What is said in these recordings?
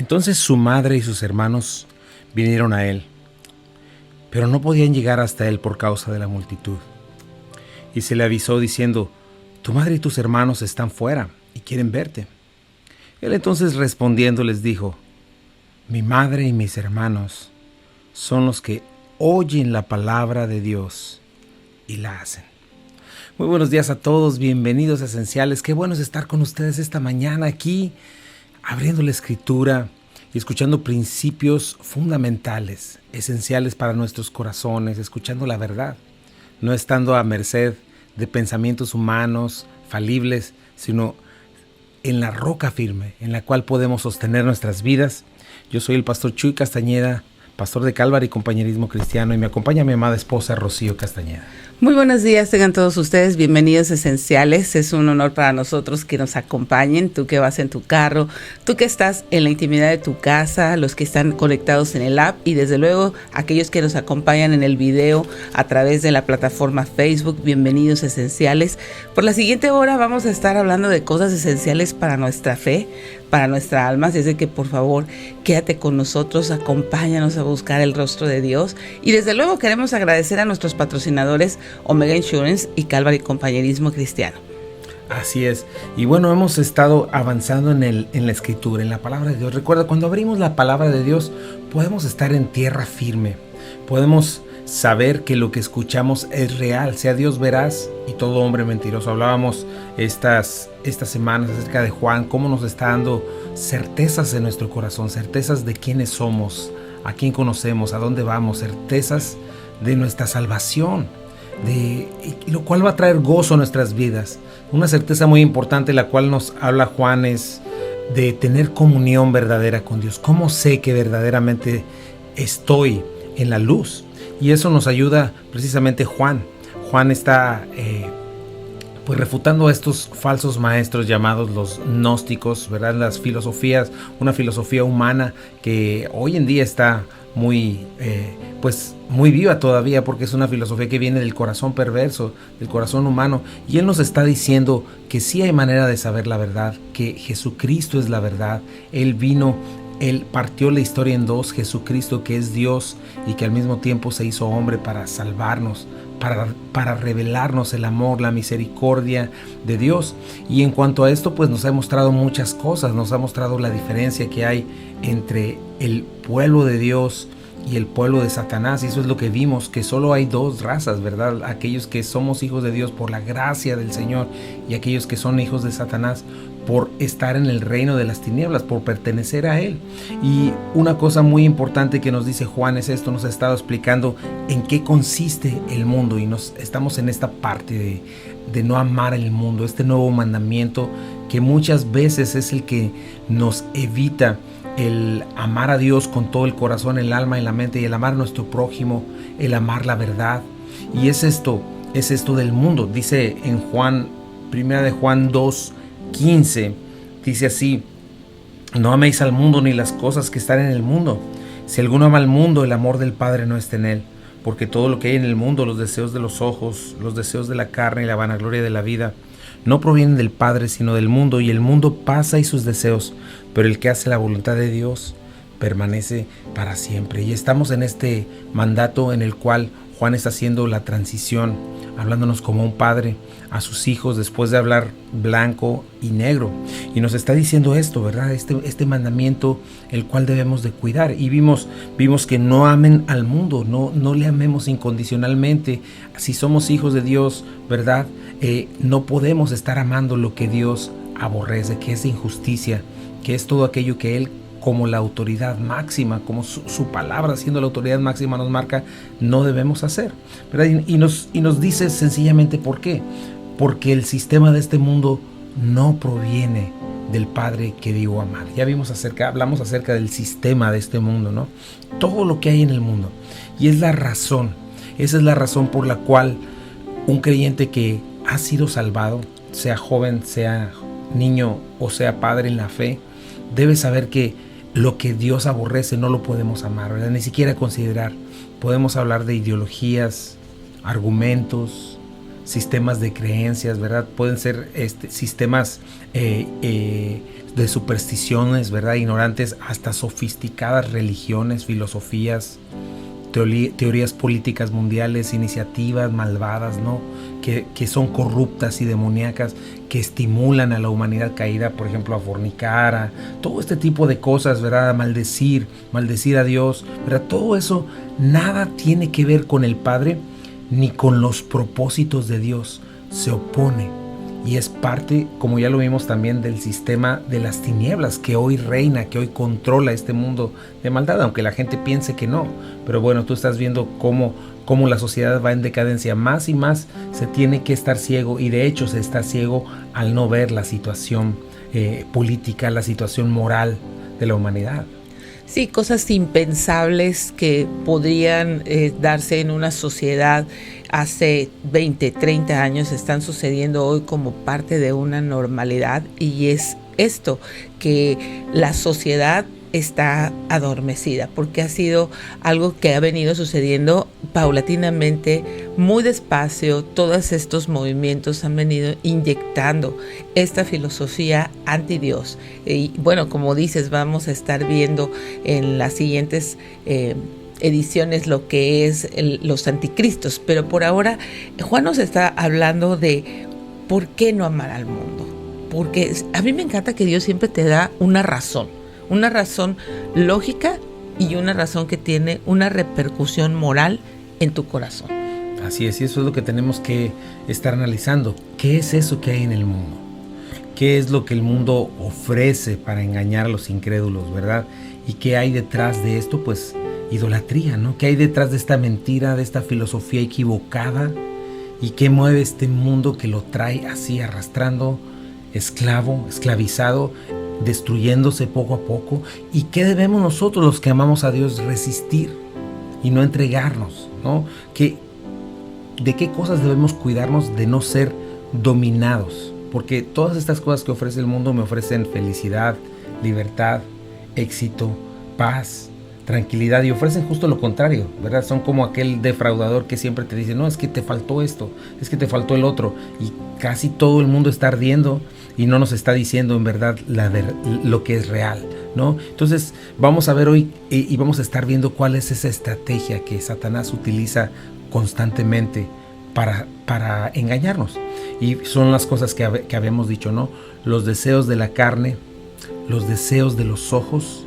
Entonces su madre y sus hermanos vinieron a él, pero no podían llegar hasta él por causa de la multitud. Y se le avisó diciendo: tu madre y tus hermanos están fuera y quieren verte. Él entonces respondiendo les dijo: mi madre y mis hermanos son los que oyen la palabra de Dios y la hacen. Muy buenos días a todos, bienvenidos a Esenciales. Qué bueno es estar con ustedes esta mañana aquí, abriendo la Escritura y escuchando principios fundamentales, esenciales para nuestros corazones, escuchando la verdad, no estando a merced de pensamientos humanos, falibles, sino en la roca firme, en la cual podemos sostener nuestras vidas. Yo soy el pastor Chuy Castañeda, pastor de Calvary Compañerismo Cristiano, y me acompaña mi amada esposa Rocío Castañeda. Muy buenos días, tengan todos ustedes bienvenidos a Esenciales. Es un honor para nosotros que nos acompañen, tú que vas en tu carro, tú que estás en la intimidad de tu casa, los que están conectados en el app y desde luego aquellos que nos acompañan en el video a través de la plataforma Facebook. Bienvenidos a Esenciales. Por la siguiente hora vamos a estar hablando de cosas esenciales para nuestra fe, para nuestra alma, así es que por favor quédate con nosotros, acompáñanos a buscar el rostro de Dios y desde luego queremos agradecer a nuestros patrocinadores Omega Insurance y Calvary Compañerismo Cristiano. Así es, y bueno, hemos estado avanzando en la Escritura, en la Palabra de Dios. Recuerda, cuando abrimos la Palabra de Dios podemos estar en tierra firme, podemos saber que lo que escuchamos es real, sea Dios veraz y todo hombre mentiroso. Hablábamos estas semanas acerca de Juan, cómo nos está dando certezas en nuestro corazón, certezas de quiénes somos, a quién conocemos, a dónde vamos, certezas de nuestra salvación, lo cual va a traer gozo a nuestras vidas. Una certeza muy importante, la cual nos habla Juan, es de tener comunión verdadera con Dios. ¿Cómo sé que verdaderamente estoy en la luz? Y eso nos ayuda precisamente Juan. Juan está pues refutando a estos falsos maestros llamados los gnósticos, ¿verdad? Las filosofías, una filosofía humana que hoy en día está muy viva todavía, porque es una filosofía que viene del corazón perverso, del corazón humano. Y él nos está diciendo que sí hay manera de saber la verdad, que Jesucristo es la verdad. Él partió la historia en dos: Jesucristo, que es Dios y que al mismo tiempo se hizo hombre para salvarnos, para revelarnos el amor, la misericordia de Dios. Y en cuanto a esto, pues nos ha mostrado muchas cosas, nos ha mostrado la diferencia que hay entre el pueblo de Dios y el pueblo de Satanás. Y eso es lo que vimos, que solo hay dos razas, ¿verdad? Aquellos que somos hijos de Dios por la gracia del Señor y aquellos que son hijos de Satanás por estar en el reino de las tinieblas, por pertenecer a él. Y una cosa muy importante que nos dice Juan es esto: nos ha estado explicando en qué consiste el mundo, y nos estamos en esta parte de no amar el mundo, este nuevo mandamiento que muchas veces es el que nos evita el amar a Dios con todo el corazón, el alma y la mente, y el amar a nuestro prójimo, el amar la verdad. Y es esto del mundo. Dice en Juan, primera de Juan 2:15, dice así: no améis al mundo ni las cosas que están en el mundo. Si alguno ama al mundo, el amor del Padre no está en él. Porque todo lo que hay en el mundo, los deseos de los ojos, los deseos de la carne y la vanagloria de la vida, no provienen del Padre, sino del mundo. Y el mundo pasa y sus deseos, pero el que hace la voluntad de Dios permanece para siempre. Y estamos en este mandato en el cual Juan está haciendo la transición, hablándonos como un padre a sus hijos después de hablar blanco y negro. Y nos está diciendo esto, ¿verdad? Este mandamiento, el cual debemos de cuidar. Y vimos que no amen al mundo, no le amemos incondicionalmente. Si somos hijos de Dios, ¿verdad? No podemos estar amando lo que Dios aborrece, que es injusticia, que es todo aquello que Él, como la autoridad máxima, como su palabra siendo la autoridad máxima nos marca, no debemos hacer, ¿verdad? Y nos dice sencillamente por qué. Porque el sistema de este mundo no proviene del Padre que dio amar. Ya hablamos acerca del sistema de este mundo, ¿no? Todo lo que hay en el mundo. Y es la razón, esa es la razón por la cual un creyente que ha sido salvado, sea joven, sea niño o sea padre en la fe, debe saber que lo que Dios aborrece no lo podemos amar, ¿verdad? Ni siquiera considerar. Podemos hablar de ideologías, argumentos, sistemas de creencias, ¿verdad? Pueden ser sistemas de supersticiones, ¿verdad? Ignorantes, hasta sofisticadas religiones, filosofías, teorías políticas mundiales, iniciativas malvadas, ¿no? Que son corruptas y demoníacas, que estimulan a la humanidad caída, por ejemplo, a fornicar, a todo este tipo de cosas, ¿verdad? A maldecir a Dios, ¿verdad? Todo eso nada tiene que ver con el Padre ni con los propósitos de Dios. Se opone y es parte, como ya lo vimos también, del sistema de las tinieblas que hoy reina, que hoy controla este mundo de maldad, aunque la gente piense que no. Pero bueno, tú estás viendo cómo la sociedad va en decadencia. Más y más se tiene que estar ciego, y de hecho se está ciego al no ver la situación política, la situación moral de la humanidad. Sí, cosas impensables que podrían darse en una sociedad hace 20, 30 años están sucediendo hoy como parte de una normalidad, y es esto, que la sociedad está adormecida, porque ha sido algo que ha venido sucediendo paulatinamente, muy despacio. Todos estos movimientos han venido inyectando esta filosofía anti Dios. Y bueno, como dices, vamos a estar viendo en las siguientes ediciones lo que es los anticristos, pero por ahora Juan nos está hablando de por qué no amar al mundo, porque a mí me encanta que Dios siempre te da una razón lógica y una razón que tiene una repercusión moral en tu corazón. Así es, y eso es lo que tenemos que estar analizando. ¿Qué es eso que hay en el mundo? ¿Qué es lo que el mundo ofrece para engañar a los incrédulos, verdad? ¿Y qué hay detrás de esto? Pues idolatría, ¿no? ¿Qué hay detrás de esta mentira, de esta filosofía equivocada? ¿Y qué mueve este mundo que lo trae así arrastrando, esclavizado, destruyéndose poco a poco? ¿Y qué debemos nosotros, los que amamos a Dios, resistir y no entregarnos, ¿no? ¿De qué cosas debemos cuidarnos de no ser dominados? Porque todas estas cosas que ofrece el mundo me ofrecen felicidad, libertad, éxito, paz, tranquilidad, y ofrecen justo lo contrario, ¿verdad? Son como aquel defraudador que siempre te dice, no, es que te faltó esto, es que te faltó el otro, y casi todo el mundo está ardiendo y no nos está diciendo en verdad lo que es real, ¿no? Entonces vamos a ver hoy y vamos a estar viendo cuál es esa estrategia que Satanás utiliza constantemente para engañarnos. Y son las cosas que habíamos dicho, ¿no? Los deseos de la carne, los deseos de los ojos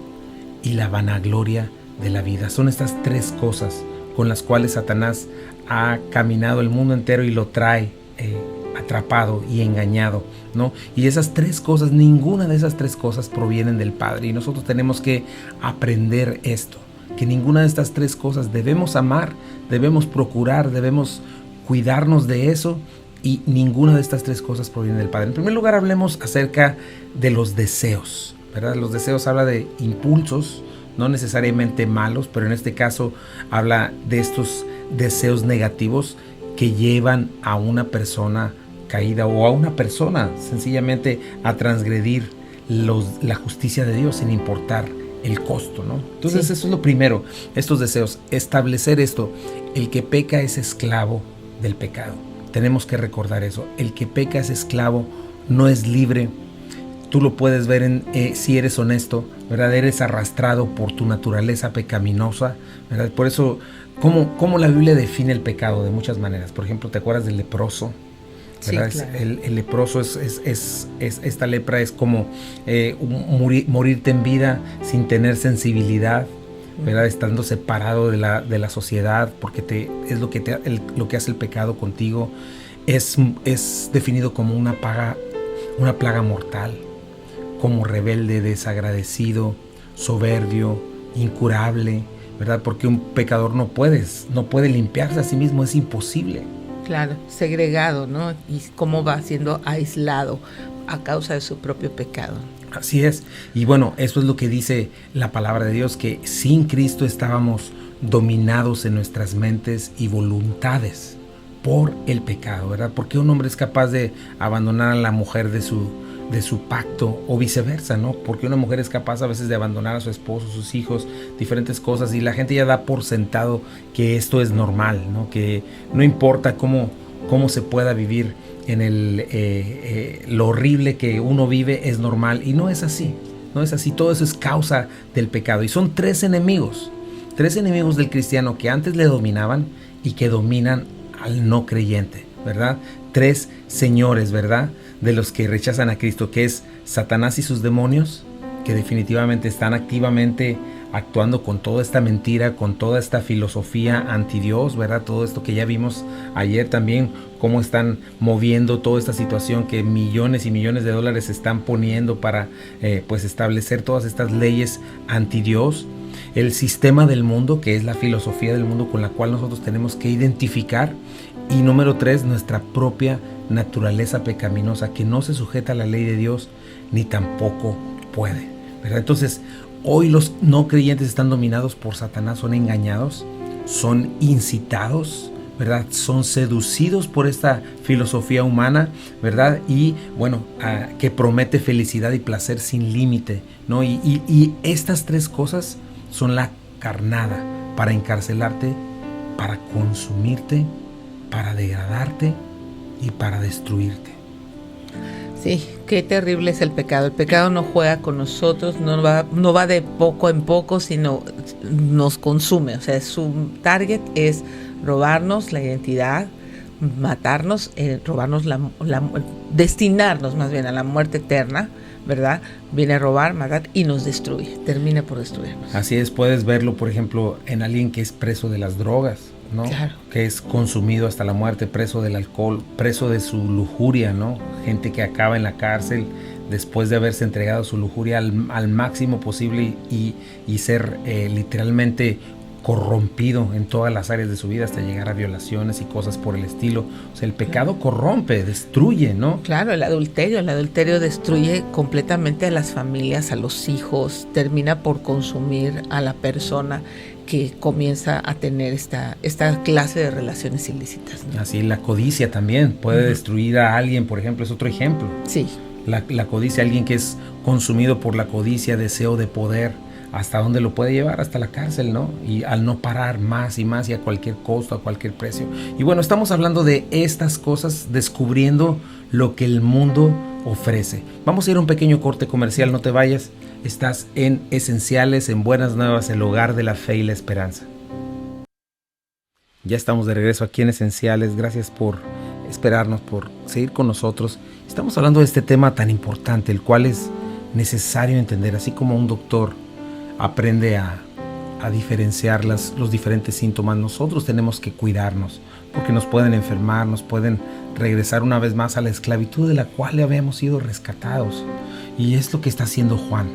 y la vanagloria de la vida. Son estas tres cosas con las cuales Satanás ha caminado el mundo entero y lo trae atrapado y engañado, ¿no? Y esas tres cosas, ninguna de esas tres cosas provienen del Padre. Y nosotros tenemos que aprender esto, que ninguna de estas tres cosas debemos amar, debemos procurar, debemos cuidarnos de eso, y ninguna de estas tres cosas proviene del Padre. En primer lugar, hablemos acerca de los deseos, ¿verdad? Los deseos habla de impulsos, no necesariamente malos, pero en este caso habla de estos deseos negativos que llevan a una persona caída o a una persona sencillamente a transgredir la justicia de Dios sin importar el costo, ¿no? Entonces Eso es lo primero, estos deseos, establecer esto. El que peca es esclavo del pecado. Tenemos que recordar eso. El que peca es esclavo, no es libre. Tú lo puedes ver si eres honesto, ¿verdad? Eres arrastrado por tu naturaleza pecaminosa, ¿verdad? Por eso, ¿cómo la Biblia define el pecado? De muchas maneras. Por ejemplo, ¿te acuerdas del leproso? ¿Verdad? Sí, claro. El leproso esta lepra es como morirte en vida sin tener sensibilidad, ¿verdad? Estando separado de la sociedad, porque es lo que hace el pecado contigo. Es definido como una plaga mortal, como rebelde, desagradecido, soberbio, incurable, ¿verdad? Porque un pecador no puede limpiarse a sí mismo, es imposible. Claro, segregado, ¿no? Y cómo va siendo aislado a causa de su propio pecado. Así es. Y bueno, eso es lo que dice la palabra de Dios, que sin Cristo estábamos dominados en nuestras mentes y voluntades por el pecado, ¿verdad? Porque un hombre es capaz de abandonar a la mujer de su pacto o viceversa, ¿no? Porque una mujer es capaz a veces de abandonar a su esposo, sus hijos, diferentes cosas, y la gente ya da por sentado que esto es normal, ¿no? Que no importa cómo cómo se pueda vivir en lo horrible que uno vive es normal, y no es así, no es así. Todo eso es causa del pecado, y son tres enemigos del cristiano que antes le dominaban y que dominan al no creyente, ¿verdad? Tres señores, ¿verdad?, de los que rechazan a Cristo, que es Satanás y sus demonios, que definitivamente están activamente actuando con toda esta mentira, con toda esta filosofía anti Dios, ¿verdad? Todo esto que ya vimos ayer también, cómo están moviendo toda esta situación, que millones y millones de dólares se están poniendo para pues establecer todas estas leyes anti Dios. El sistema del mundo, que es la filosofía del mundo con la cual nosotros tenemos que identificar. Y número 3, nuestra propia naturaleza pecaminosa, que no se sujeta a la ley de Dios ni tampoco puede, ¿verdad? Entonces, hoy los no creyentes están dominados por Satanás, son engañados, son incitados, ¿verdad? Son seducidos por esta filosofía humana, ¿verdad? Y bueno, que promete felicidad y placer sin límite, ¿no? Y estas tres cosas son la carnada para encarcelarte, para consumirte, para degradarte y para destruirte. Sí, qué terrible es el pecado. El pecado no juega con nosotros, no va de poco en poco, sino nos consume. O sea, su target es robarnos la identidad, matarnos, robarnos destinarnos más bien a la muerte eterna, ¿verdad? Viene a robar, matar y nos destruye, termina por destruirnos. Así es, puedes verlo, por ejemplo, en alguien que es preso de las drogas, ¿no? Claro. Que es consumido hasta la muerte, preso del alcohol, preso de su lujuria, ¿no? Gente que acaba en la cárcel después de haberse entregado su lujuria al máximo posible y ser literalmente corrompido en todas las áreas de su vida hasta llegar a violaciones y cosas por el estilo. O sea, el pecado corrompe, destruye, ¿no? Claro, el adulterio destruye completamente a las familias, a los hijos, termina por consumir a la persona que comienza a tener esta clase de relaciones ilícitas, ¿no? Así, la codicia también puede destruir a alguien, por ejemplo, es otro ejemplo. Sí. La codicia, alguien que es consumido por la codicia, deseo de poder, hasta dónde lo puede llevar, hasta la cárcel, ¿no? Y al no parar más y más y a cualquier costo, a cualquier precio. Y bueno, estamos hablando de estas cosas, descubriendo lo que el mundo ofrece. Vamos a ir a un pequeño corte comercial, no te vayas. Estás en Esenciales, en Buenas Nuevas, el hogar de la fe y la esperanza. Ya estamos de regreso aquí en Esenciales. Gracias por esperarnos, por seguir con nosotros. Estamos hablando de este tema tan importante, el cual es necesario entender, así como un doctor aprende a diferenciar los diferentes síntomas. Nosotros tenemos que cuidarnos porque nos pueden enfermar, nos pueden regresar una vez más a la esclavitud de la cual habíamos sido rescatados. Y es lo que está haciendo Juan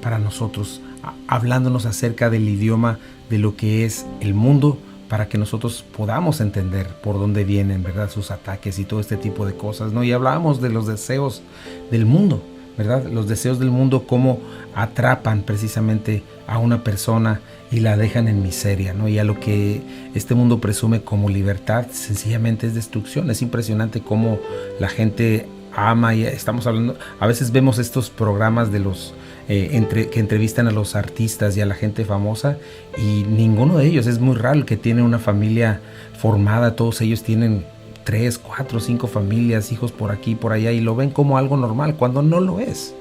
para nosotros, hablándonos acerca del idioma de lo que es el mundo, para que nosotros podamos entender por dónde vienen, ¿verdad?, sus ataques y todo este tipo de cosas, ¿no? Y hablábamos de los deseos del mundo, ¿verdad? Los deseos del mundo, cómo atrapan precisamente a una persona y la dejan en miseria, ¿no? Y a lo que este mundo presume como libertad, sencillamente es destrucción. Es impresionante cómo la gente ama, y estamos hablando, a veces vemos estos programas de los que entrevistan a los artistas y a la gente famosa, y ninguno de ellos, es muy raro el que tiene una familia formada. Todos ellos tienen 3, 4, 5 familias, hijos por aquí, por allá, y lo ven como algo normal, cuando no lo es.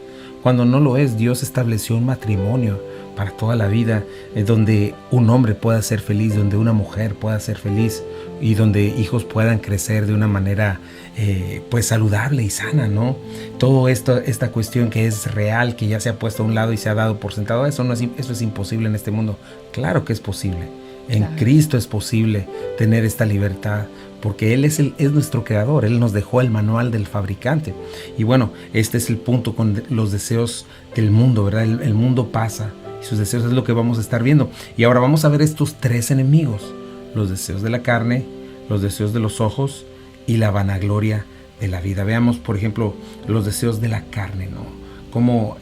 Cuando no lo es. Dios estableció un matrimonio para toda la vida, donde un hombre pueda ser feliz, donde una mujer pueda ser feliz, y donde hijos puedan crecer de una manera pues saludable y sana, ¿no? Todo esto, esta cuestión que es real, que ya se ha puesto a un lado y se ha dado por sentado, eso es imposible en este mundo. Claro que es posible. En Cristo es posible tener esta libertad, porque Él es nuestro creador. Él nos dejó el manual del fabricante. Y bueno, este es el punto con los deseos del mundo, ¿verdad? El mundo pasa y sus deseos es lo que vamos a estar viendo. Y ahora vamos a ver estos tres enemigos: los deseos de la carne, los deseos de los ojos y la vanagloria de la vida. Veamos, por ejemplo, los deseos de la carne, ¿no? Como,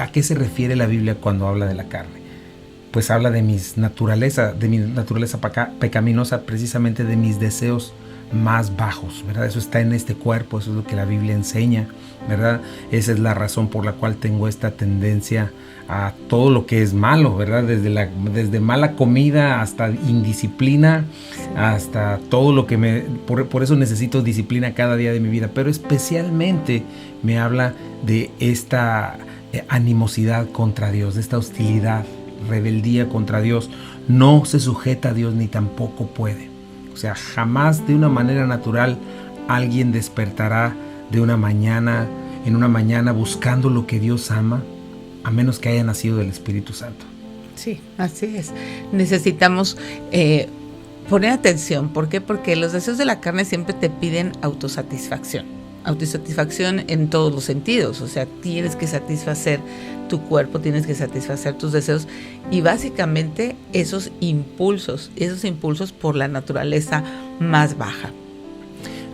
¿a qué se refiere la Biblia cuando habla de la carne? Pues habla de mi naturaleza pecaminosa, precisamente de mis deseos más bajos, ¿verdad? Eso está en este cuerpo, eso es lo que la Biblia enseña, ¿verdad? Esa es la razón por la cual tengo esta tendencia a todo lo que es malo, ¿verdad? Desde mala comida hasta indisciplina, hasta todo lo que por eso necesito disciplina cada día de mi vida, pero especialmente me habla de esta animosidad contra Dios, de esta hostilidad, rebeldía contra Dios. No se sujeta a Dios ni tampoco puede. O sea, jamás de una manera natural alguien despertará en una mañana buscando lo que Dios ama, a menos que haya nacido del Espíritu Santo. Sí, así es. Necesitamos poner atención. ¿Por qué? Porque los deseos de la carne siempre te piden autosatisfacción. Autosatisfacción en todos los sentidos. O sea, tienes que satisfacer tu cuerpo, tienes que satisfacer tus deseos. Y básicamente esos impulsos por la naturaleza más baja.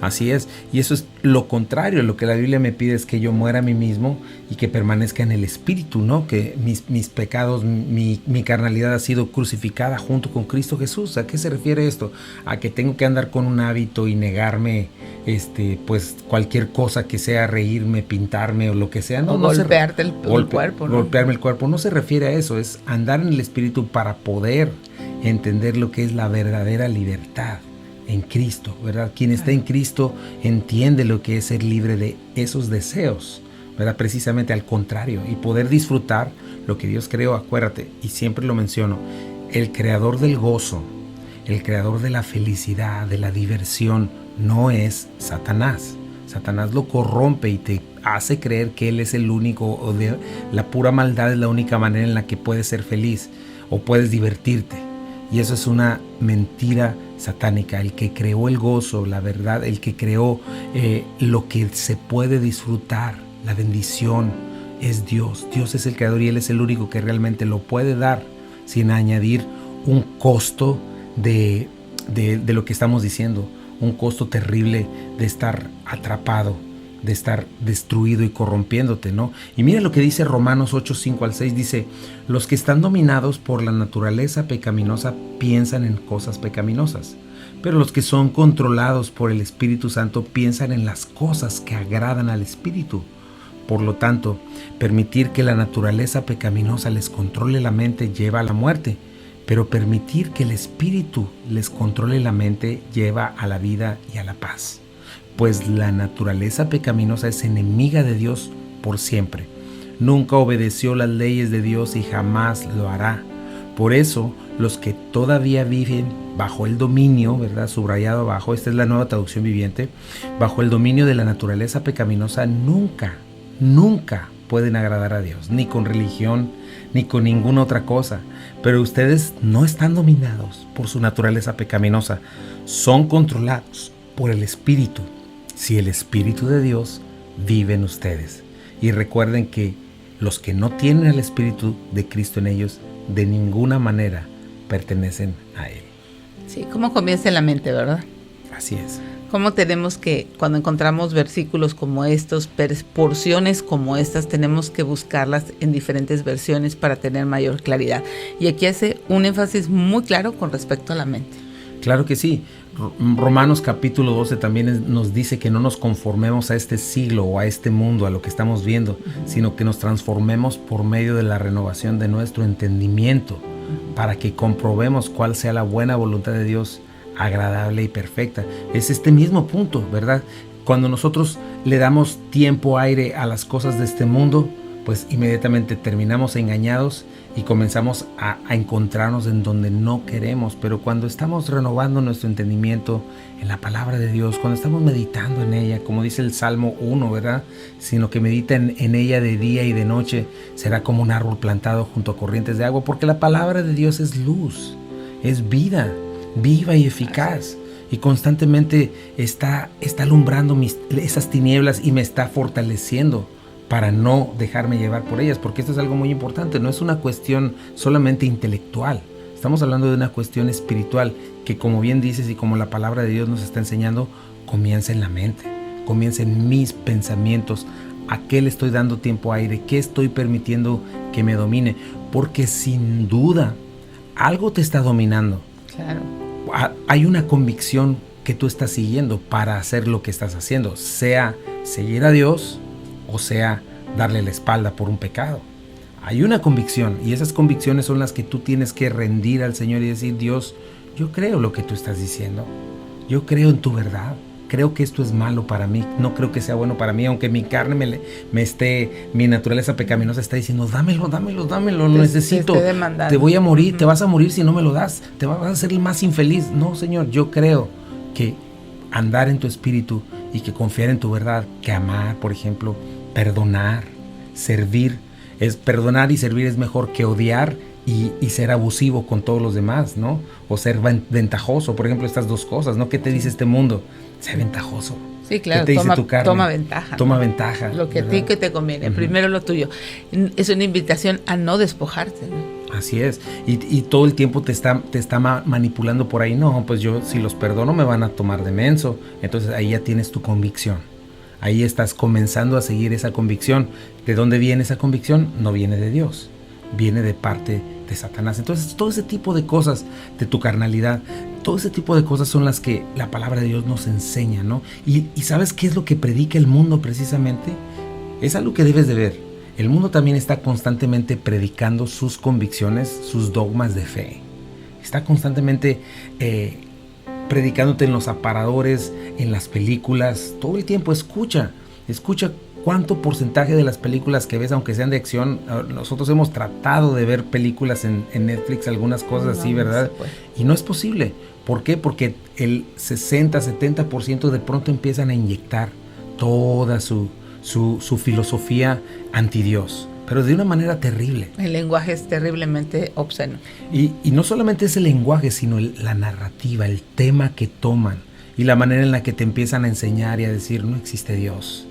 Así es, y eso es lo contrario. Lo que la Biblia me pide es que yo muera a mí mismo y que permanezca en el Espíritu, ¿no? Que mis pecados, mi carnalidad ha sido crucificada junto con Cristo Jesús. ¿A qué se refiere esto? A que tengo que andar con un hábito y negarme, pues cualquier cosa que sea reírme, pintarme o lo que sea. No, golpearte el cuerpo, ¿no? Golpearme el cuerpo, no se refiere a eso, es andar en el Espíritu para poder entender lo que es la verdadera libertad en Cristo, ¿verdad? Quien está en Cristo entiende lo que es ser libre de esos deseos, ¿verdad? Precisamente al contrario, y poder disfrutar lo que Dios creó. Acuérdate, y siempre lo menciono, el creador del gozo, el creador de la felicidad, de la diversión, no es Satanás. Satanás lo corrompe y te hace creer que él es el único, o de la pura maldad es la única manera en la que puedes ser feliz o puedes divertirte. Y eso es una mentira satánica. El que creó el gozo, la verdad, el que creó lo que se puede disfrutar, la bendición, es Dios. Dios es el creador y Él es el único que realmente lo puede dar sin añadir un costo de lo que estamos diciendo, un costo terrible de estar atrapado, de estar destruido y corrompiéndote, ¿no? Y mira lo que dice Romanos 8, 5 al 6, dice: los que están dominados por la naturaleza pecaminosa piensan en cosas pecaminosas, pero los que son controlados por el Espíritu Santo piensan en las cosas que agradan al Espíritu. Por lo tanto, permitir que la naturaleza pecaminosa les controle la mente lleva a la muerte, pero permitir que el Espíritu les controle la mente lleva a la vida y a la paz. Pues la naturaleza pecaminosa es enemiga de Dios por siempre. Nunca obedeció las leyes de Dios y jamás lo hará. Por eso, los que todavía viven bajo el dominio, ¿verdad? Subrayado abajo, esta es la Nueva Traducción Viviente, bajo el dominio de la naturaleza pecaminosa, nunca pueden agradar a Dios, ni con religión, ni con ninguna otra cosa. Pero ustedes no están dominados por su naturaleza pecaminosa, son controlados por el Espíritu, si el Espíritu de Dios vive en ustedes. Y recuerden que los que no tienen el Espíritu de Cristo en ellos, de ninguna manera pertenecen a Él. Sí, ¿cómo comienza en la mente, verdad? Así es. ¿Cómo tenemos que, cuando encontramos versículos como estos, porciones como estas, tenemos que buscarlas en diferentes versiones para tener mayor claridad? Y aquí hace un énfasis muy claro con respecto a la mente. Claro que sí. Romanos capítulo 12 también nos dice que no nos conformemos a este siglo o a este mundo, a lo que estamos viendo, sino que nos transformemos por medio de la renovación de nuestro entendimiento, para que comprobemos cuál sea la buena voluntad de Dios, agradable y perfecta. Es este mismo punto, ¿verdad? Cuando nosotros le damos tiempo, aire a las cosas de este mundo, pues inmediatamente terminamos engañados y comenzamos a encontrarnos en donde no queremos. Pero cuando estamos renovando nuestro entendimiento en la palabra de Dios, cuando estamos meditando en ella, como dice el Salmo 1, ¿verdad? Sino que medita en ella de día y de noche, será como un árbol plantado junto a corrientes de agua, porque la palabra de Dios es luz, es vida, viva y eficaz, y constantemente está alumbrando esas tinieblas y me está fortaleciendo para no dejarme llevar por ellas, porque esto es algo muy importante. No es una cuestión solamente intelectual, estamos hablando de una cuestión espiritual que, como bien dices y como la palabra de Dios nos está enseñando, comienza en la mente, comienza en mis pensamientos. ¿A qué le estoy dando tiempo, aire? ¿Qué estoy permitiendo que me domine? Porque sin duda algo te está dominando. Claro. Hay una convicción que tú estás siguiendo para hacer lo que estás haciendo, sea seguir a Dios o sea darle la espalda por un pecado. Hay una convicción y esas convicciones son las que tú tienes que rendir al Señor y decir: Dios, yo creo lo que tú estás diciendo, yo creo en tu verdad, creo que esto es malo para mí, no creo que sea bueno para mí, aunque mi carne mi naturaleza pecaminosa está diciendo: dámelo, lo necesito, te voy a morir, te vas a morir si no me lo das, te vas a hacer el más infeliz. No, Señor, yo creo que andar en tu espíritu y que confiar en tu verdad, que amar, por ejemplo, perdonar, servir, perdonar y servir es mejor que odiar y ser abusivo con todos los demás, ¿no? O ser ventajoso, por ejemplo, estas dos cosas, ¿no? ¿Qué te dice este mundo? Sé ventajoso. Sí, claro, ¿Qué te dice tu carne? Toma ventaja. Toma ventaja. Lo que a ti que te conviene, primero lo tuyo. Es una invitación a no despojarte, ¿no? Así es, y todo el tiempo te está manipulando por ahí. No, pues yo si los perdono me van a tomar de menso. Entonces ahí ya tienes tu convicción. Ahí estás comenzando a seguir esa convicción. ¿De dónde viene esa convicción? No viene de Dios, viene de parte de Satanás. Entonces todo ese tipo de cosas, de tu carnalidad, todo ese tipo de cosas son las que la palabra de Dios nos enseña, ¿no? Y ¿sabes qué es lo que predica el mundo precisamente? Es algo que debes de ver. El mundo también está constantemente predicando sus convicciones, sus dogmas de fe. Está constantemente predicándote en los aparadores, en las películas. Todo el tiempo escucha cuánto porcentaje de las películas que ves, aunque sean de acción. Nosotros hemos tratado de ver películas en Netflix, algunas cosas así, ¿verdad? Y no es posible. ¿Por qué? Porque el 60-70% de pronto empiezan a inyectar toda su filosofía anti Dios, pero de una manera terrible. El lenguaje es terriblemente obsceno. Y no solamente es el lenguaje, sino la narrativa, el tema que toman y la manera en la que te empiezan a enseñar y a decir: no existe Dios.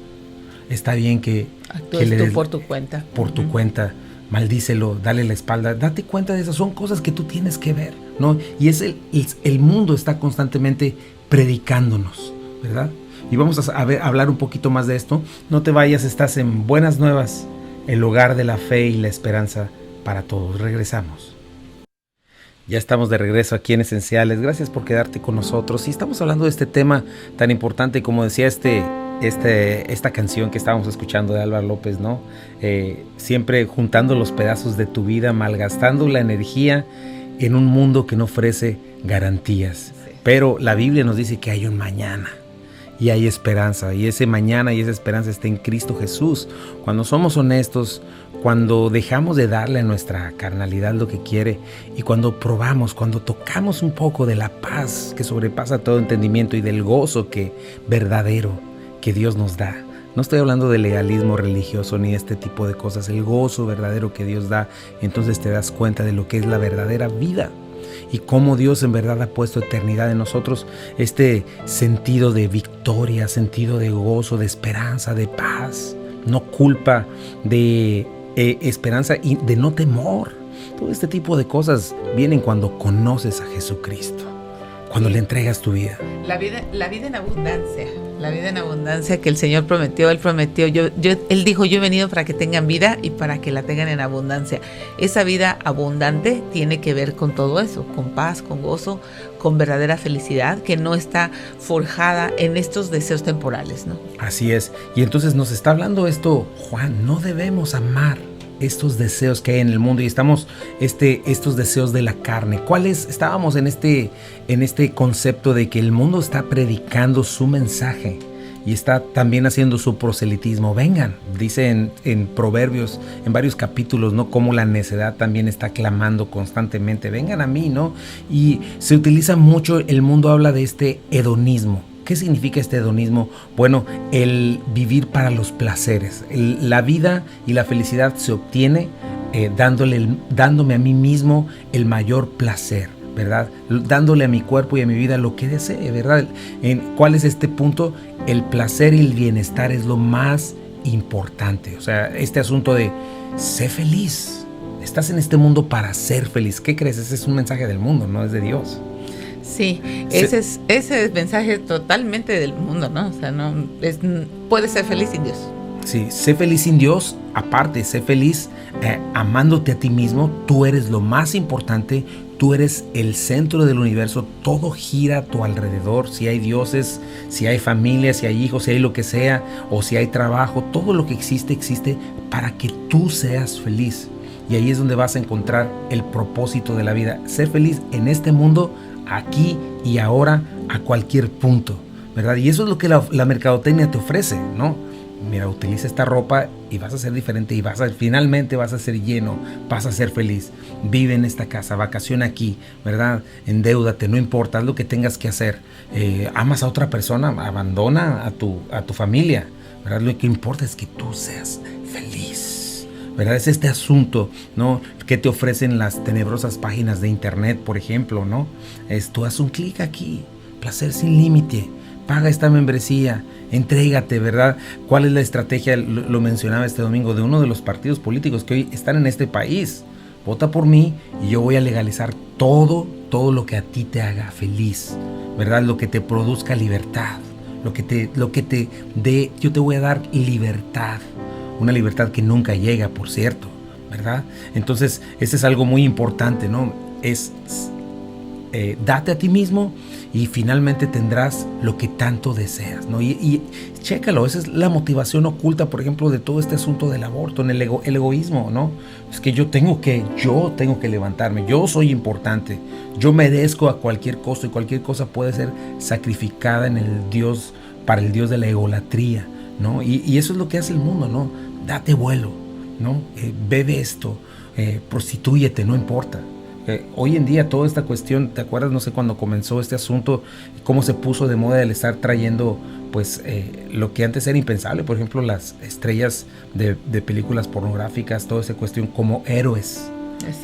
Está bien que actúes tú por tu cuenta. Por tu cuenta, maldícelo, dale la espalda. Date cuenta de eso, son cosas que tú tienes que ver, ¿no? Y es el mundo está constantemente predicándonos, ¿verdad? Y vamos a hablar un poquito más de esto. No te vayas, estás en Buenas Nuevas, el hogar de la fe y la esperanza para todos. Regresamos. Ya estamos de regreso aquí en Esenciales. Gracias por quedarte con nosotros. Y estamos hablando de este tema tan importante, como decía esta canción que estábamos escuchando de Álvaro López, ¿no? Siempre juntando los pedazos de tu vida, malgastando la energía en un mundo que no ofrece garantías. Sí. Pero la Biblia nos dice que hay un mañana. Y hay esperanza, y ese mañana y esa esperanza está en Cristo Jesús. Cuando somos honestos, cuando dejamos de darle a nuestra carnalidad lo que quiere, y cuando cuando tocamos un poco de la paz que sobrepasa todo entendimiento y del gozo verdadero que Dios nos da. No estoy hablando de legalismo religioso ni este tipo de cosas, el gozo verdadero que Dios da. Entonces te das cuenta de lo que es la verdadera vida. Y cómo Dios en verdad ha puesto eternidad en nosotros, este sentido de victoria, sentido de gozo, de esperanza, de paz, no culpa, de esperanza y de no temor. Todo este tipo de cosas vienen cuando conoces a Jesucristo, cuando le entregas tu vida. La vida en abundancia que el Señor prometió. Él prometió, Él dijo: yo he venido para que tengan vida y para que la tengan en abundancia. Esa vida abundante tiene que ver con todo eso, con paz, con gozo, con verdadera felicidad que no está forjada en estos deseos temporales, ¿no? Así es. Y entonces nos está hablando esto, Juan, no debemos amar estos deseos que hay en el mundo, y estamos estos deseos de la carne. Estábamos en este concepto de que el mundo está predicando su mensaje y está también haciendo su proselitismo. Vengan, dice en Proverbios, en varios capítulos, ¿no? Cómo la necedad también está clamando constantemente: vengan a mí, ¿no? Y se utiliza mucho, el mundo habla de este hedonismo. ¿Qué significa este hedonismo? Bueno, el vivir para los placeres. La vida y la felicidad se obtiene dándome a mí mismo el mayor placer, ¿verdad? Dándole a mi cuerpo y a mi vida lo que desee, ¿verdad? ¿Cuál es este punto? El placer y el bienestar es lo más importante. O sea, este asunto de sé feliz. Estás en este mundo para ser feliz. ¿Qué crees? Ese es un mensaje del mundo, no es de Dios. Sí, ese es mensaje totalmente del mundo, ¿no? O sea, puedes ser feliz sin Dios. Sí, sé feliz sin Dios, aparte, sé feliz amándote a ti mismo. Tú eres lo más importante, tú eres el centro del universo, todo gira a tu alrededor. Si hay dioses, si hay familia, si hay hijos, si hay lo que sea, o si hay trabajo, todo lo que existe, existe para que tú seas feliz. Y ahí es donde vas a encontrar el propósito de la vida, ser feliz en este mundo, aquí y ahora, a cualquier punto, ¿verdad? Y eso es lo que la mercadotecnia te ofrece, ¿no? Mira, utiliza esta ropa y vas a ser diferente y finalmente vas a ser lleno, vas a ser feliz. Vive en esta casa, vacaciona aquí, ¿verdad? Endeúdate, no importa, haz lo que tengas que hacer. Amas a otra persona, abandona a tu familia, ¿verdad? Lo que importa es que tú seas feliz, ¿verdad? Es este asunto, ¿no? Que te ofrecen las tenebrosas páginas de internet, por ejemplo, ¿no? Tú haz un clic aquí, placer sin límite. Paga esta membresía, entrégate, ¿verdad? ¿Cuál es la estrategia? Lo mencionaba este domingo de uno de los partidos políticos que hoy están en este país. Vota por mí y yo voy a legalizar todo lo que a ti te haga feliz, ¿verdad? Lo que te produzca libertad, lo que te dé, yo te voy a dar libertad. Una libertad que nunca llega, por cierto, ¿verdad? Entonces, este es algo muy importante, ¿no? Date a ti mismo y finalmente tendrás lo que tanto deseas, ¿no? Y chécalo, esa es la motivación oculta, por ejemplo, de todo este asunto del aborto, en el egoísmo, ¿no? Es que yo tengo que levantarme, yo soy importante, yo merezco a cualquier costo y cualquier cosa puede ser sacrificada para el Dios de la egolatría, ¿no? Y eso es lo que hace el mundo, ¿no? Date vuelo, ¿no? Bebe esto, prostitúyete, no importa. Hoy en día toda esta cuestión, ¿te acuerdas? No sé cuándo comenzó este asunto, cómo se puso de moda el estar trayendo pues lo que antes era impensable, por ejemplo las estrellas de películas pornográficas, toda esa cuestión como héroes,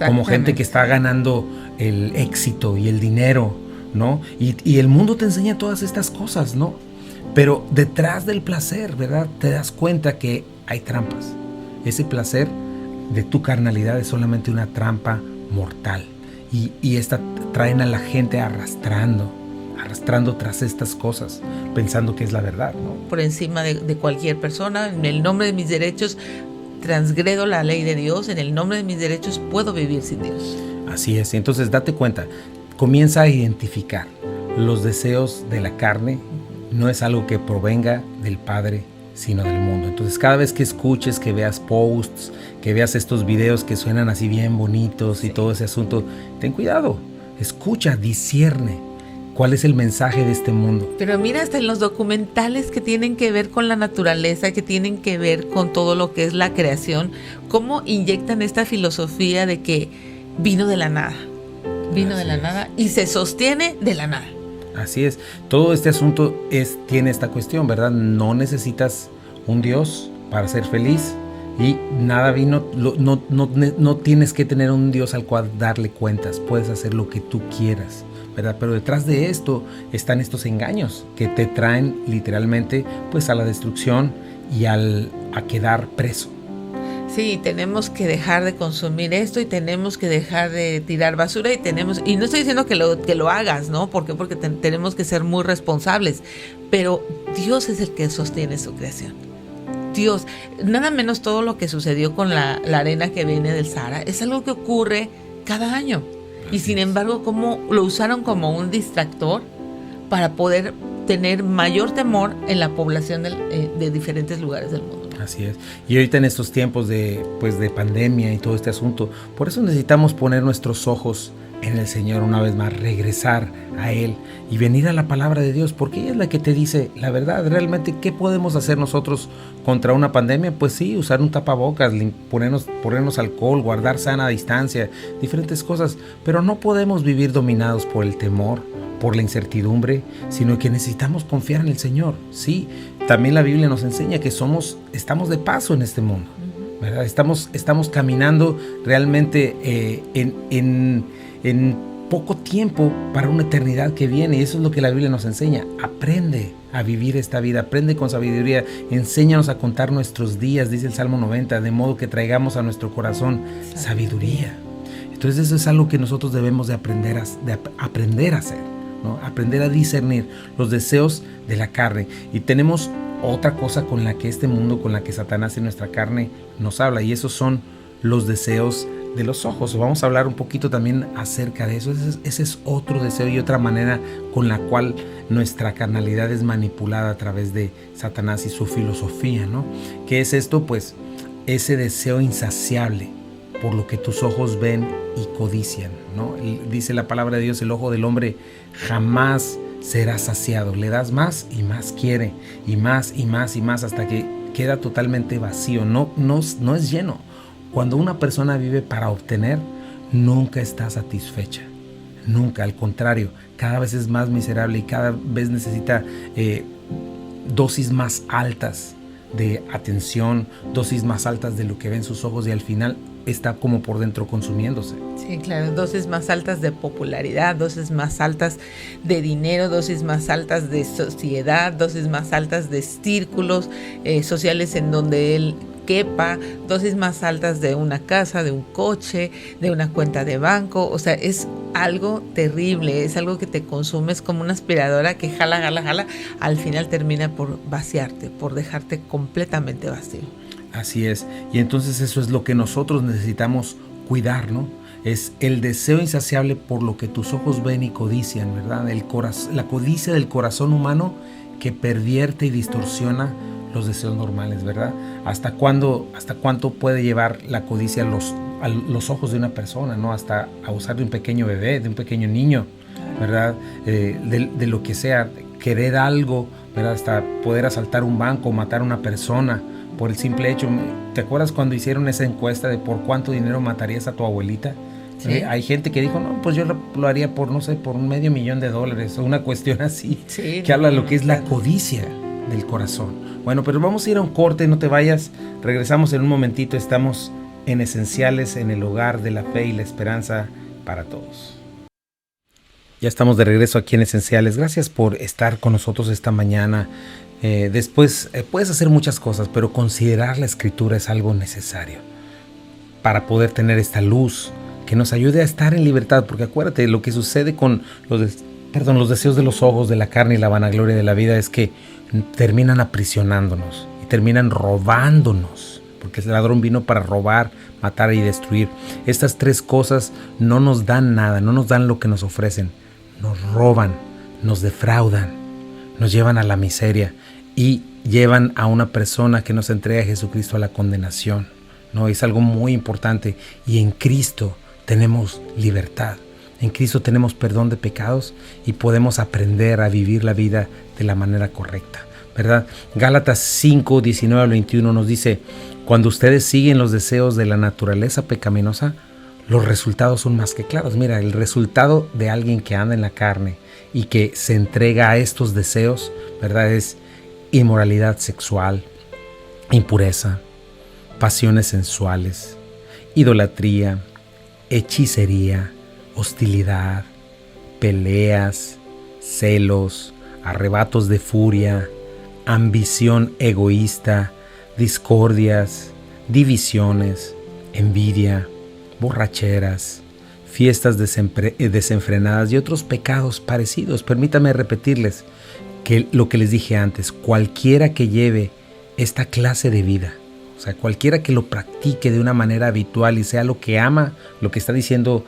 como gente que está ganando el éxito y el dinero, ¿no? Y el mundo te enseña todas estas cosas, ¿no? Pero detrás del placer, ¿verdad? Te das cuenta que hay trampas. Ese placer de tu carnalidad es solamente una trampa mortal. Y esta traen a la gente arrastrando tras estas cosas, pensando que es la verdad, ¿no? Por encima de cualquier persona, en el nombre de mis derechos, transgredo la ley de Dios, en el nombre de mis derechos puedo vivir sin Dios. Así es, entonces date cuenta, comienza a identificar los deseos de la carne, no es algo que provenga del Padre, sino del mundo. Entonces cada vez que escuches, que veas posts, que veas estos videos que suenan así bien bonitos y todo ese asunto, ten cuidado, escucha, discierne cuál es el mensaje de este mundo. Pero mira, hasta en los documentales que tienen que ver con la naturaleza, que tienen que ver con todo lo que es la creación, cómo inyectan esta filosofía de que vino de la nada y se sostiene de la nada. Así es, todo este asunto tiene esta cuestión, ¿verdad? No necesitas un Dios para ser feliz y nada vino, no tienes que tener un Dios al cual darle cuentas, puedes hacer lo que tú quieras, ¿verdad? Pero detrás de esto están estos engaños que te traen literalmente pues a la destrucción y a quedar preso. Sí, tenemos que dejar de consumir esto y tenemos que dejar de tirar basura y no estoy diciendo que lo hagas, ¿no? ¿Por qué? Porque tenemos que ser muy responsables, pero Dios es el que sostiene su creación. Dios, nada menos todo lo que sucedió con la arena que viene del Sahara, es algo que ocurre cada año. Y sin embargo, ¿cómo lo usaron como un distractor para poder tener mayor temor en la población de diferentes lugares del mundo? Así es. Y ahorita en estos tiempos de pandemia y todo este asunto, por eso necesitamos poner nuestros ojos en el Señor una vez más, regresar a Él y venir a la palabra de Dios, porque ella es la que te dice la verdad. Realmente, ¿qué podemos hacer nosotros contra una pandemia? Pues sí, usar un tapabocas, ponernos alcohol, guardar sana distancia, diferentes cosas, pero no podemos vivir dominados por el temor, por la incertidumbre, sino que necesitamos confiar en el Señor. Sí, también la Biblia nos enseña que estamos de paso en este mundo, ¿verdad? Estamos caminando realmente en poco tiempo para una eternidad que viene, y eso es lo que la Biblia nos enseña. Aprende a vivir esta vida, aprende con sabiduría, enséñanos a contar nuestros días, dice el Salmo 90, de modo que traigamos a nuestro corazón sabiduría. Entonces eso es algo que nosotros debemos de aprender a hacer, ¿no? Aprender a discernir los deseos de la carne. Y tenemos otra cosa con la que este mundo, con la que Satanás y nuestra carne nos habla, y esos son los deseos de los ojos. Vamos a hablar un poquito también acerca de eso. Ese es otro deseo y otra manera con la cual nuestra carnalidad es manipulada a través de Satanás y su filosofía, ¿no? ¿Qué es esto? Pues ese deseo insaciable por lo que tus ojos ven y codician, ¿no? Dice la palabra de Dios, el ojo del hombre jamás será saciado. Le das más y más quiere, y más y más y más, hasta que queda totalmente vacío. No es lleno. Cuando una persona vive para obtener, nunca está satisfecha. Nunca, al contrario, cada vez es más miserable y cada vez necesita dosis más altas de atención, dosis más altas de lo que ven sus ojos, y al final está como por dentro consumiéndose. Sí, claro, dosis más altas de popularidad, dosis más altas de dinero, dosis más altas de sociedad, dosis más altas de círculos sociales en donde él quepa, dosis más altas de una casa, de un coche, de una cuenta de banco. O sea, es algo terrible, es algo que te consume, es como una aspiradora que jala, al final termina por vaciarte, por dejarte completamente vacío. Así es, y entonces eso es lo que nosotros necesitamos cuidar, ¿no? Es el deseo insaciable por lo que tus ojos ven y codician, ¿verdad? La codicia del corazón humano que pervierte y distorsiona los deseos normales, ¿verdad? ¿Hasta cuánto puede llevar la codicia a los ojos de una persona, ¿no? Hasta abusar de un pequeño bebé, de un pequeño niño, ¿verdad? De lo que sea, querer algo, ¿verdad? Hasta poder asaltar un banco, matar a una persona por el simple hecho. ¿Te acuerdas cuando hicieron esa encuesta de por cuánto dinero matarías a tu abuelita? Sí. Hay gente que dijo, no, pues yo lo haría por, no sé, por $500,000 o una cuestión así, sí, que habla de lo que es la codicia del corazón. Bueno, pero vamos a ir a un corte, no te vayas, regresamos en un momentito. Estamos en Esenciales, en el hogar de la fe y la esperanza para todos. Ya estamos de regreso aquí en Esenciales. Gracias por estar con nosotros esta mañana. Después puedes hacer muchas cosas, pero considerar la Escritura es algo necesario para poder tener esta luz que nos ayude a estar en libertad, porque acuérdate, lo que sucede con los deseos de los ojos, de la carne y la vanagloria de la vida es que terminan aprisionándonos y terminan robándonos, porque el ladrón vino para robar, matar y destruir. Estas tres cosas no nos dan nada, no nos dan lo que nos ofrecen, nos roban, nos defraudan, nos llevan a la miseria y llevan a una persona que nos entrega a Jesucristo a la condenación, ¿no? Es algo muy importante, y en Cristo tenemos libertad. En Cristo tenemos perdón de pecados y podemos aprender a vivir la vida de la manera correcta, ¿verdad? Gálatas 5, 19 al 21 nos dice: cuando ustedes siguen los deseos de la naturaleza pecaminosa, los resultados son más que claros. Mira, el resultado de alguien que anda en la carne y que se entrega a estos deseos, ¿verdad? Es inmoralidad sexual, impureza, pasiones sensuales, idolatría, hechicería, hostilidad, peleas, celos, arrebatos de furia, ambición egoísta, discordias, divisiones, envidia, borracheras, fiestas desenfrenadas y otros pecados parecidos. Permítame repetirles que lo que les dije antes: cualquiera que lleve esta clase de vida, o sea, cualquiera que lo practique de una manera habitual y sea lo que ama, lo que está diciendo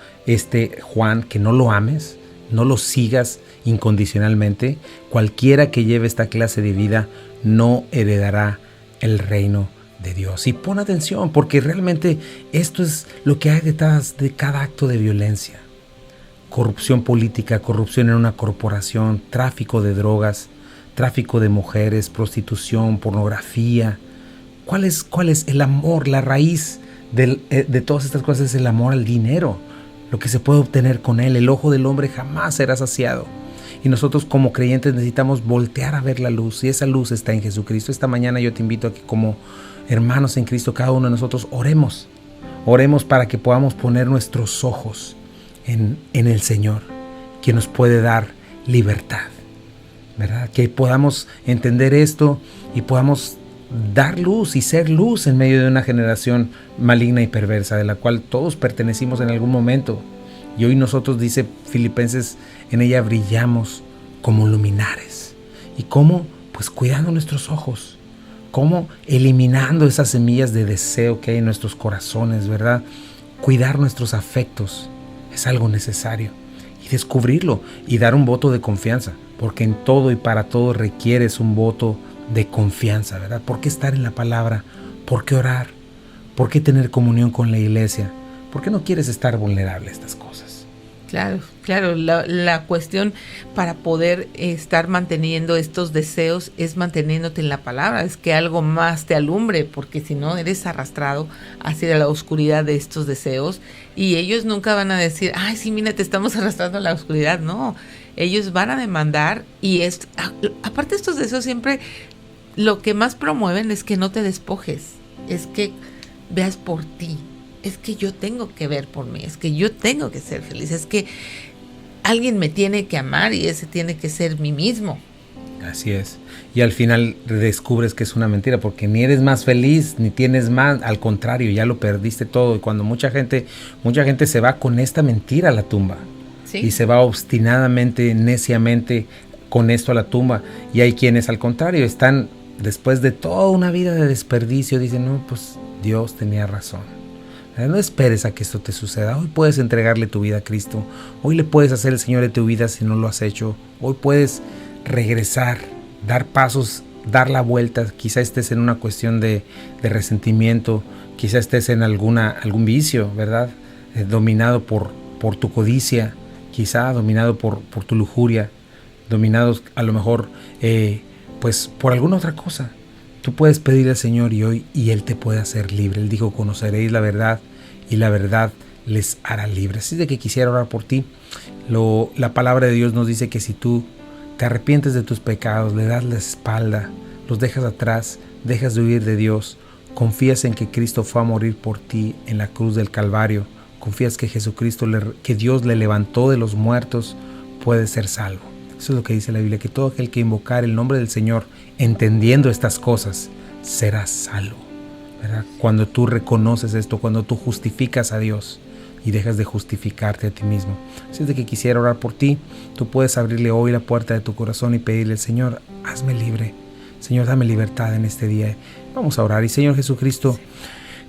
Juan, que no lo ames, no lo sigas incondicionalmente, cualquiera que lleve esta clase de vida no heredará el reino de Dios. Y pon atención, porque realmente esto es lo que hay detrás de cada acto de violencia: corrupción política, corrupción en una corporación, tráfico de drogas, tráfico de mujeres, prostitución, pornografía. ¿Cuál es el amor? La raíz de todas estas cosas es el amor al dinero, lo que se puede obtener con él. El ojo del hombre jamás será saciado. Y nosotros como creyentes necesitamos voltear a ver la luz, y esa luz está en Jesucristo. Esta mañana yo te invito a que, como hermanos en Cristo, cada uno de nosotros oremos para que podamos poner nuestros ojos en el Señor, quien nos puede dar libertad, ¿verdad? Que podamos entender esto y podamos dar luz y ser luz en medio de una generación maligna y perversa, de la cual todos pertenecimos en algún momento. Y hoy nosotros, dice Filipenses, en ella brillamos como luminares. ¿Y cómo? pues cuidando nuestros ojos, cómo eliminando esas semillas de deseo que hay en nuestros corazones, ¿verdad? Cuidar nuestros afectos es algo necesario, y descubrirlo y dar un voto de confianza, porque en todo y para todo requieres un voto de confianza, ¿verdad? ¿Por qué estar en la palabra? ¿Por qué orar? ¿Por qué tener comunión con la iglesia? ¿Por qué no quieres estar vulnerable a estas cosas? Claro, la cuestión para poder estar manteniendo estos deseos es manteniéndote en la palabra, es que algo más te alumbre, porque si no eres arrastrado hacia la oscuridad de estos deseos, y ellos nunca van a decir, ay, sí, mira, te estamos arrastrando a la oscuridad. No, ellos van a demandar, y aparte estos deseos siempre lo que más promueven es que no te despojes, es que veas por ti. Es que yo tengo que ver por mí, es que yo tengo que ser feliz, es que alguien me tiene que amar y ese tiene que ser mí mismo. Así es. Y al final descubres que es una mentira, porque ni eres más feliz, ni tienes más, al contrario, ya lo perdiste todo. Y cuando mucha gente se va con esta mentira a la tumba, ¿sí? Y se va obstinadamente, neciamente con esto a la tumba. Y hay quienes al contrario están, después de toda una vida de desperdicio, dicen, no, pues Dios tenía razón. No esperes a que esto te suceda. Hoy puedes entregarle tu vida a Cristo. Hoy le puedes hacer el Señor de tu vida si no lo has hecho. Hoy puedes regresar, dar pasos, dar la vuelta. Quizá estés en una cuestión de resentimiento. Quizá estés en algún vicio, ¿verdad? Dominado por tu codicia. Quizá dominado por tu lujuria. Dominado a lo mejor pues por alguna otra cosa. Tú puedes pedirle al Señor y Él te puede hacer libre. Él dijo, conoceréis la verdad y la verdad les hará libres. Así de que quisiera orar por ti. La palabra de Dios nos dice que si tú te arrepientes de tus pecados, le das la espalda, los dejas atrás, dejas de huir de Dios, confías en que Cristo fue a morir por ti en la cruz del Calvario, confías que que Dios le levantó de los muertos, puedes ser salvo. Eso es lo que dice la Biblia, que todo aquel que invocar el nombre del Señor, entendiendo estas cosas, será salvo, ¿verdad? Cuando tú reconoces esto, cuando tú justificas a Dios y dejas de justificarte a ti mismo. Así es de que quisiera orar por ti. Tú puedes abrirle hoy la puerta de tu corazón y pedirle, Señor, hazme libre. Señor, dame libertad en este día. Vamos a orar. Y Señor Jesucristo,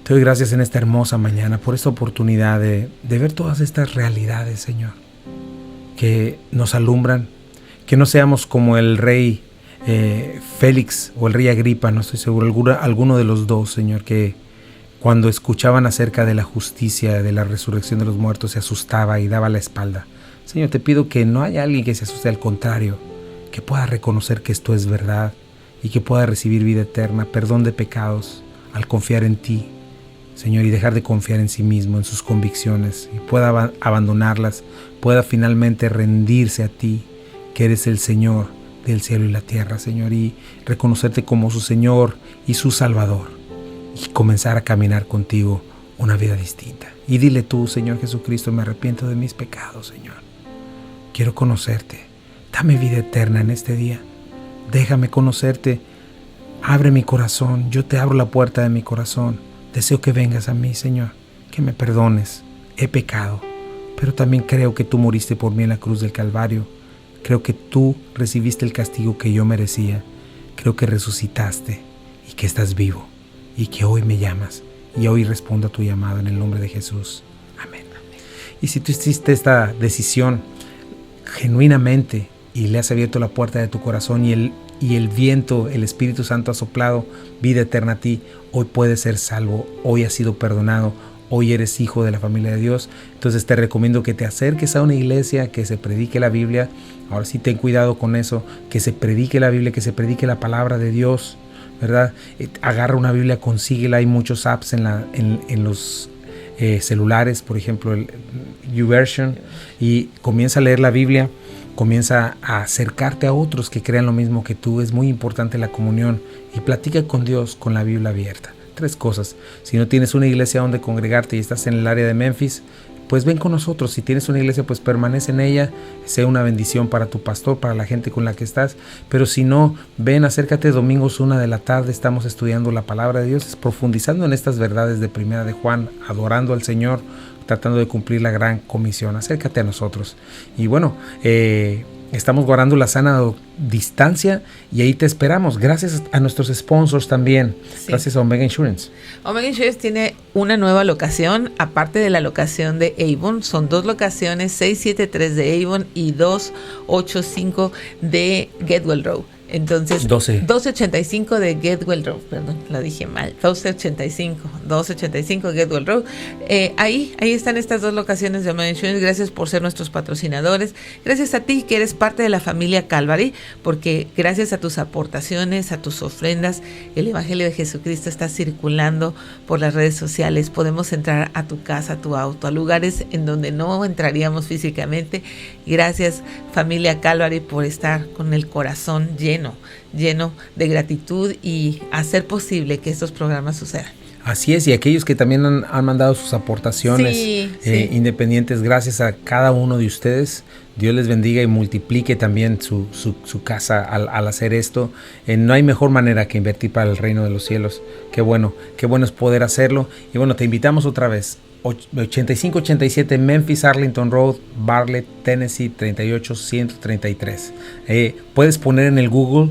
te doy gracias en esta hermosa mañana por esta oportunidad de ver todas estas realidades, Señor, que nos alumbran. Que no seamos como el rey Félix o el rey Agripa, no estoy seguro, alguno de los dos, Señor, que cuando escuchaban acerca de la justicia, de la resurrección de los muertos, se asustaba y daba la espalda. Señor, te pido que no haya alguien que se asuste, al contrario, que pueda reconocer que esto es verdad y que pueda recibir vida eterna, perdón de pecados, al confiar en ti, Señor, y dejar de confiar en sí mismo, en sus convicciones, y pueda abandonarlas, pueda finalmente rendirse a ti, que eres el Señor del cielo y la tierra, Señor, y reconocerte como su Señor y su Salvador, y comenzar a caminar contigo una vida distinta. Y dile tú, Señor Jesucristo, me arrepiento de mis pecados, Señor. Quiero conocerte. Dame vida eterna en este día. Déjame conocerte. Abre mi corazón. Yo te abro la puerta de mi corazón. Deseo que vengas a mí, Señor, que me perdones. He pecado, pero también creo que tú moriste por mí en la cruz del Calvario. Creo que tú recibiste el castigo que yo merecía. Creo que resucitaste y que estás vivo y que hoy me llamas y hoy respondo a tu llamado en el nombre de Jesús. Amén. Y si tú hiciste esta decisión genuinamente y le has abierto la puerta de tu corazón y el viento, el Espíritu Santo ha soplado vida eterna a ti, hoy puedes ser salvo, hoy has sido perdonado, hoy eres hijo de la familia de Dios. Entonces te recomiendo que te acerques a una iglesia, que se predique la Biblia. Ahora sí, ten cuidado con eso, que se predique la Biblia, que se predique la palabra de Dios, ¿verdad? Agarra una Biblia, consíguela. Hay muchos apps en los celulares, por ejemplo el YouVersion, y comienza a leer la Biblia. Comienza a acercarte a otros que crean lo mismo que tú. Es muy importante la comunión, y platica con Dios con la Biblia abierta. 3 cosas. Si no tienes una iglesia donde congregarte y estás en el área de Memphis, pues ven con nosotros. Si tienes una iglesia, pues permanece en ella. Sea una bendición para tu pastor, para la gente con la que estás. Pero si no, ven, acércate domingos 1 de la tarde. Estamos estudiando la palabra de Dios, profundizando en estas verdades de Primera de Juan, adorando al Señor, tratando de cumplir la gran comisión. Acércate a nosotros. Y bueno, Estamos guardando la sana distancia y ahí te esperamos. Gracias a nuestros sponsors también. Sí. Gracias a Omega Insurance. Omega Insurance tiene una nueva locación, aparte de la locación de Avon. Son 2 locaciones, 673 de Avon y 285 de Getwell Road. Entonces, 1285 de Getwell Road, perdón, lo dije mal, 285 Getwell Road. Ahí están estas 2 locaciones de Omega Insurance. Gracias por ser nuestros patrocinadores. Gracias a ti que eres parte de la familia Calvary, porque gracias a tus aportaciones, a tus ofrendas, el Evangelio de Jesucristo está circulando por las redes sociales. Podemos entrar a tu casa, a tu auto, a lugares en donde no entraríamos físicamente. Gracias, familia Calvary, por estar con el corazón lleno de gratitud y hacer posible que estos programas sucedan. Así es, y aquellos que también han mandado sus aportaciones independientes, gracias a cada uno de ustedes. Dios les bendiga y multiplique también su casa al hacer esto. No hay mejor manera que invertir para el reino de los cielos. Qué bueno es poder hacerlo. Y bueno, te invitamos otra vez. 8587 Memphis Arlington Road, Bartlett, Tennessee 38133. Puedes poner en el Google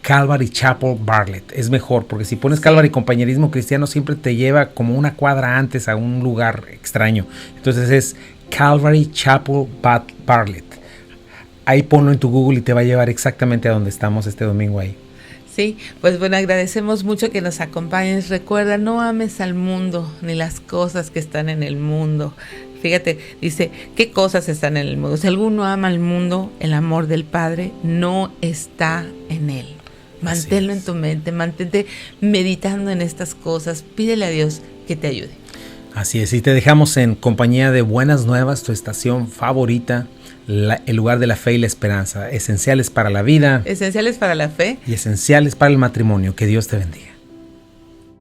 Calvary Chapel Bartlett. Es mejor, porque si pones Calvary Compañerismo Cristiano siempre te lleva como una cuadra antes a un lugar extraño. Entonces es Calvary Chapel Bartlett. Ahí ponlo en tu Google y te va a llevar exactamente a donde estamos este domingo ahí. Sí, pues bueno, agradecemos mucho que nos acompañes. Recuerda, no ames al mundo ni las cosas que están en el mundo. Fíjate, dice, ¿qué cosas están en el mundo? Si alguno ama al mundo, el amor del Padre no está en él. Manténlo en tu mente, mantente meditando en estas cosas. Pídele a Dios que te ayude. Así es, y te dejamos en compañía de Buenas Nuevas, tu estación favorita. El lugar de la fe y la esperanza, esenciales para la vida, esenciales para la fe y esenciales para el matrimonio. Que Dios te bendiga.